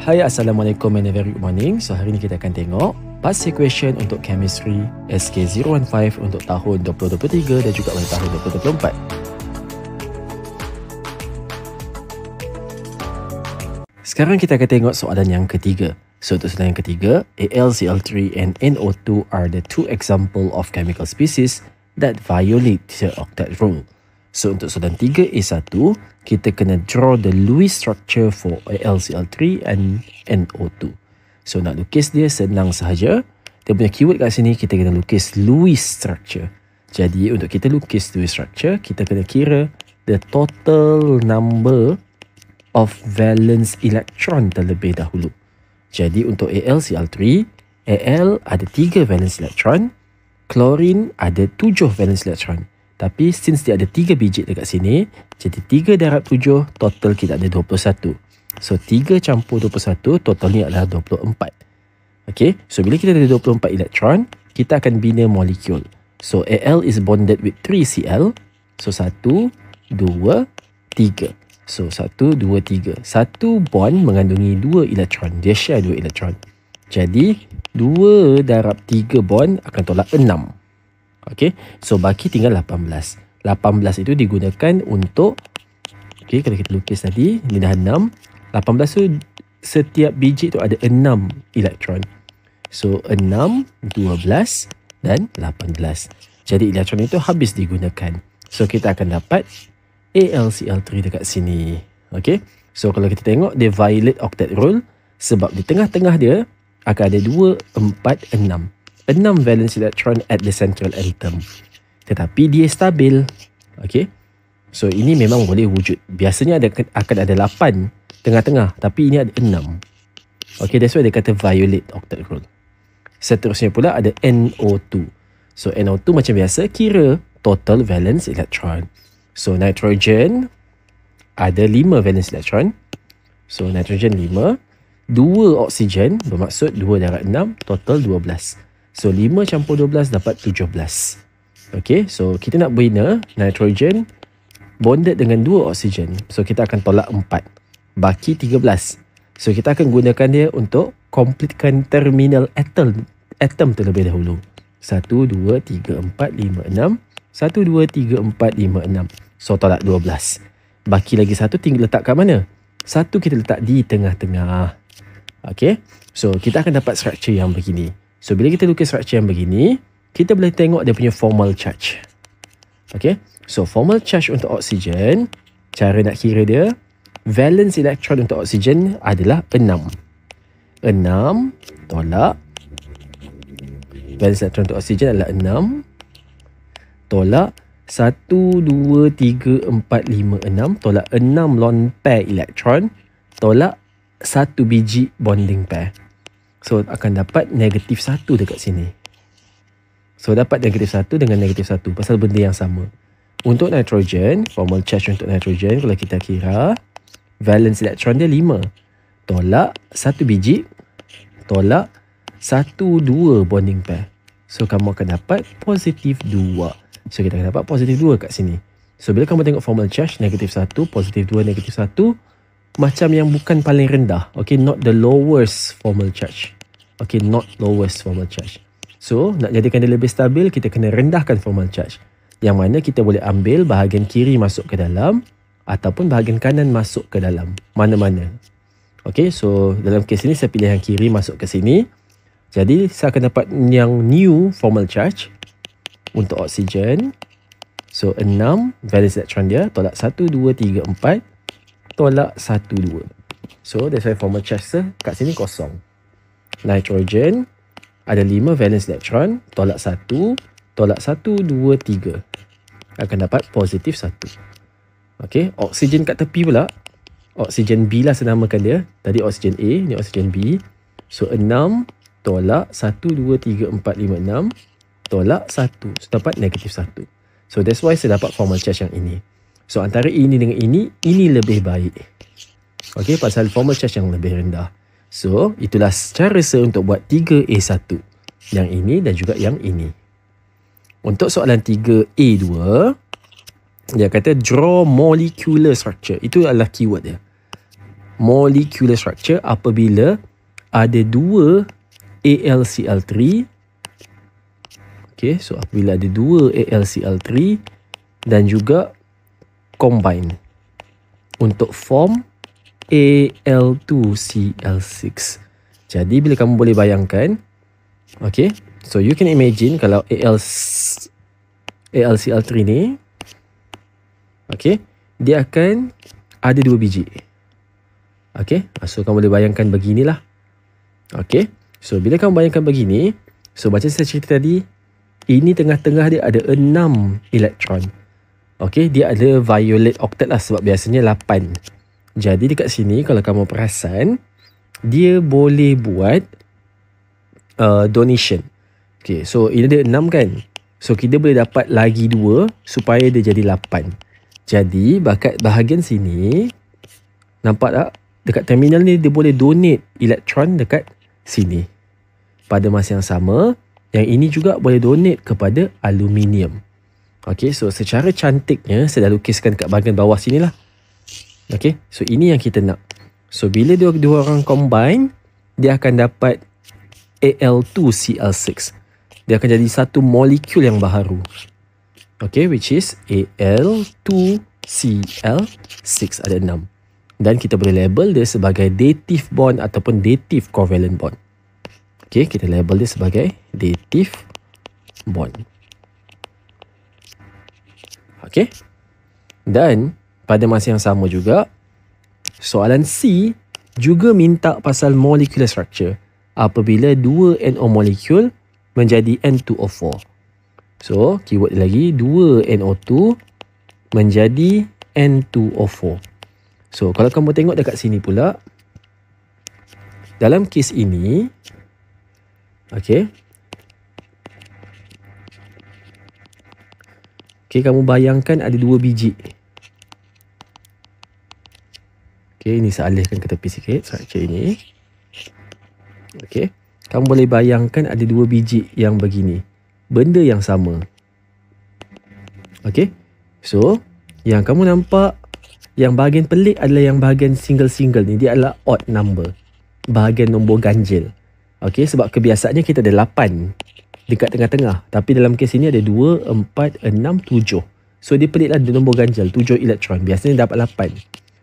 Hai, Assalamualaikum and a very good morning. So hari ni kita akan tengok past equation untuk chemistry SK015 untuk tahun 2023 dan juga pada tahun 2024. Sekarang kita akan tengok soalan yang ketiga. So untuk soalan yang ketiga, AlCl3 and NO2 are the two example of chemical species that violate the octet rule. So untuk soalan 3A1, kita kena draw the Lewis structure for AlCl3 and NO2. So nak lukis dia senang sahaja. Dia punya keyword kat sini, kita kena lukis Lewis structure. Jadi untuk kita lukis Lewis structure, kita kena kira the total number of valence electron terlebih dahulu. Jadi untuk AlCl3, Al ada 3 valence electron, chlorine ada 7 valence electron. Tapi since dia ada 3 biji dekat sini, jadi 3 darab 7, total kita ada 21. So 3 campur 21, totalnya adalah 24. Okay, so bila kita ada 24 elektron, kita akan bina molekul. So Al is bonded with 3Cl. So 1, 2, 3. So 1, 2, 3. Satu bond mengandungi 2 elektron. Dia share 2 elektron. Jadi 2 darab 3 bond akan tolak 6. Okay, so baki tinggal 18. 18 itu digunakan untuk, okay, kalau kita lukis tadi, ini dah 6. 18 tu, setiap biji tu ada 6 elektron. So 6, 12 dan 18. Jadi elektron itu habis digunakan. So kita akan dapat AlCl3 dekat sini. Okay, so kalau kita tengok, dia violate octet rule sebab di tengah-tengah dia akan ada 2, 4, 6. 6 valence electron at the central atom. Tetapi dia stabil. Okay, so ini memang boleh wujud. Biasanya akan ada 8 tengah-tengah, tapi ini ada 6. Okay, that's why dia kata violate octet rule. Seterusnya pula ada NO2. So NO2 macam biasa, kira total valence electron. So nitrogen ada 5 valence electron. So nitrogen 5. 2 oksigen, bermaksud 2 darab 6, total 12. So 5 campur 12 dapat 17. Okay, so kita nak bina nitrogen bonded dengan 2 oksigen. So kita akan tolak 4. Baki 13. So kita akan gunakan dia untuk completekan terminal atom terlebih dahulu. 1, 2, 3, 4, 5, 6. 1, 2, 3, 4, 5, 6. So tolak 12. Baki lagi 1, tinggal letak kat mana? 1 kita letak di tengah-tengah. Okay, so kita akan dapat structure yang begini. So bila kita lukis structure yang begini, kita boleh tengok dia punya formal charge. Okay, so formal charge untuk oksigen, cara nak kira dia, valence electron untuk oksigen adalah 6. 6 tolak, valence electron untuk oksigen adalah 6, tolak 1, 2, 3, 4, 5, 6, tolak 6 lone pair electron, tolak 1 biji bonding pair. So akan dapat negatif 1 dekat sini. So dapat negatif 1 dengan negatif 1 pasal benda yang sama. Untuk nitrogen, formal charge untuk nitrogen, kalau kita kira, valence electron dia 5. Tolak 1 biji, tolak 1, 2 bonding pair. So kamu akan dapat positif 2. So kita akan dapat positif 2 kat sini. So bila kamu tengok formal charge, negatif 1, positif 2, negatif 1, macam yang bukan paling rendah. Okay, not the lowest formal charge. Okay, not lowest formal charge. So, nak jadikan dia lebih stabil, kita kena rendahkan formal charge. Yang mana kita boleh ambil bahagian kiri masuk ke dalam ataupun bahagian kanan masuk ke dalam. Mana-mana. Okay, so dalam kes ini saya pilih yang kiri masuk ke sini. Jadi, saya akan dapat yang new formal charge untuk oksigen. So, 6 valence electron dia, tolak 1, 2, 3, 4. Tolak 1, 2. So that's why formal charge kat sini kosong. Nitrogen ada 5 valence electron, tolak 1, tolak 1, 2, 3. Akan dapat positif 1. Okay, oksigen kat tepi pula. Oksigen B lah saya namakan dia. Tadi oksigen A, ni oksigen B. So 6 tolak 1, 2, 3, 4, 5, 6. Tolak 1. So dapat negatif 1. So that's why saya dapat formal charge yang ini. So antara ini dengan ini lebih baik. Okay, pasal formal charge yang lebih rendah. So itulah cara saya untuk buat 3A1. Yang ini dan juga yang ini. Untuk soalan 3A2, dia kata draw molecular structure. Itu adalah keyword dia. molecular structure apabila ada dua AlCl3. Okay, so apabila ada dua AlCl3 dan juga combine untuk form Al2Cl6. Jadi bila kamu boleh bayangkan, okay, so you can imagine kalau AlCl3 ni, okay, dia akan ada dua biji. Okay, so kamu boleh bayangkan beginilah. Okay, so bila kamu bayangkan begini, so macam saya cerita tadi, ini tengah-tengah dia ada 6 elektron. Okay, dia ada violet octet lah sebab biasanya 8. Jadi dekat sini kalau kamu perasan, dia boleh buat donation. Okay, so ini ada 6 kan. So kita boleh dapat lagi 2 supaya dia jadi 8. Jadi bakat bahagian sini, nampak tak? Dekat terminal ni dia boleh donate elektron dekat sini. Pada masa yang sama, yang ini juga boleh donate kepada aluminium. Okay, so secara cantiknya saya dah lukiskan kat bahagian bawah sini lah. Okay, so ini yang kita nak. So bila dua orang combine, dia akan dapat Al2Cl6. Dia akan jadi satu molekul yang baharu. Okay, which is Al2Cl6, ada 6. Dan kita boleh label dia sebagai dative bond ataupun dative covalent bond. Okay, kita label dia sebagai dative bond. Okay, dan pada masa yang sama juga, soalan C juga minta pasal molecular structure apabila 2 NO molekul menjadi N2O4. So, keyword lagi 2 NO2 menjadi N2O4. So, kalau kamu tengok dekat sini pula, dalam kes ini, okay, kamu bayangkan ada 2 biji. Okay, ini saya alihkan ke tepi sikit structure ini. Okay, kamu boleh bayangkan ada 2 biji yang begini. Benda yang sama. Okay, so yang kamu nampak, yang bahagian pelik adalah yang bahagian single-single ni. Dia adalah odd number. Bahagian nombor ganjil. Okay, sebab kebiasaannya kita ada 8 dekat tengah-tengah. Tapi dalam kes ini ada 2, 4, 6, 7. So dia peliklah nombor ganjil, 7 elektron. Biasanya dapat 8.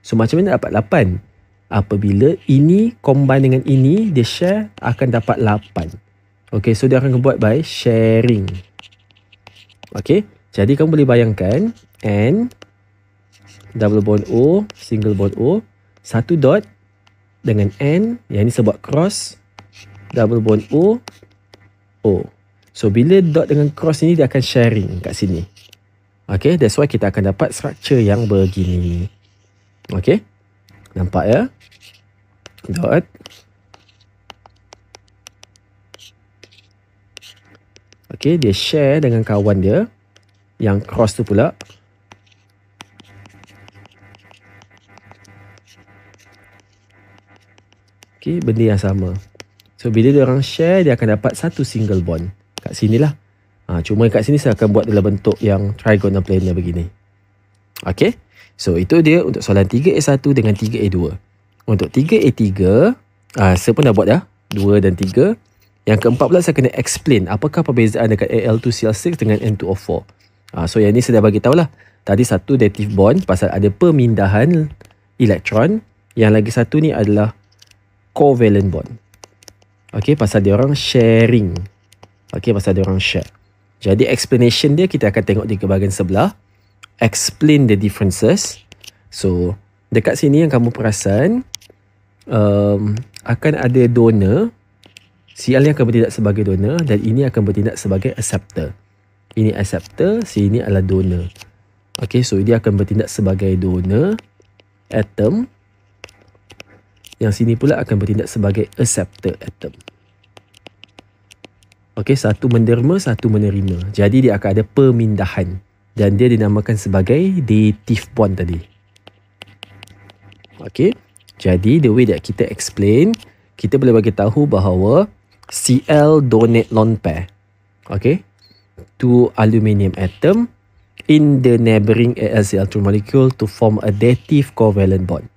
So macam mana dapat 8? Apabila ini combine dengan ini, dia share, akan dapat 8. Okay, so dia akan buat by sharing. Okay, jadi kamu boleh bayangkan N, double bond O, single bond O, satu dot dengan N, yang ini saya buat cross, double bond O, O. So bila dot dengan cross ini, dia akan sharing kat sini. Okay, that's why kita akan dapat structure yang begini. Okay, nampak ya? Dot. Okay, dia share dengan kawan dia. Yang cross tu pula. Okay, benda yang sama. So, bila dia orang share, dia akan dapat satu single bond. Kat sinilah. Cuma kat sini saya akan buat dalam bentuk yang trigonal planar begini. Okay. So, itu dia untuk soalan 3A1 dengan 3A2. Untuk 3A3, saya pun dah buat dah. 2 dan 3. Yang keempat pula saya kena explain apakah perbezaan dekat Al2Cl6 dengan N2O4. So, yang ni saya dah bagi tahu lah. Tadi satu dative bond pasal ada pemindahan elektron. Yang lagi satu ni adalah covalent bond. Okay, pasal dia orang sharing. Okay, pasal dia orang share. Jadi, explanation dia kita akan tengok di bahagian sebelah. Explain the differences. So, dekat sini yang kamu perasan, akan ada donor. Cl yang akan bertindak sebagai donor dan ini akan bertindak sebagai acceptor. Ini acceptor, sini adalah donor. Okay, so dia akan bertindak sebagai donor atom. Yang sini pula akan bertindak sebagai acceptor atom. Okay, satu menderma, satu menerima. Jadi dia akan ada pemindahan. Dan dia dinamakan sebagai dative bond tadi. Okay. Jadi, the way that kita explain, kita boleh bagi tahu bahawa Cl donate lone pair. Okay. To aluminium atom in the neighboring AlCl2 molecule to form a dative covalent bond.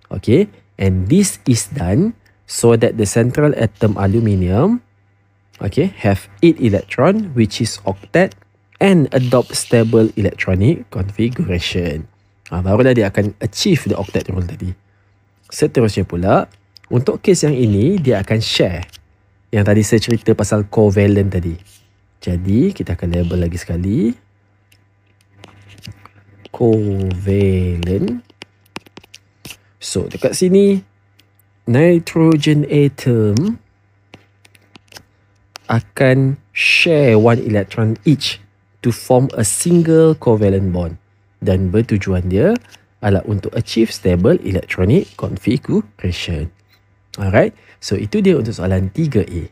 Okay. And this is done so that the central atom aluminium, okay, have 8 electron, which is octet, and adopt stable electronic configuration. Barulah dia akan achieve the octet rule tadi. Seterusnya pula, untuk kes yang ini, dia akan share. Yang tadi saya cerita pasal covalent tadi. Jadi, kita akan label lagi sekali. Covalent. So, dekat sini, nitrogen atom akan share 1 electron each to form a single covalent bond. Dan bertujuan dia adalah untuk achieve stable electronic configuration. Alright, so itu dia untuk soalan 3A.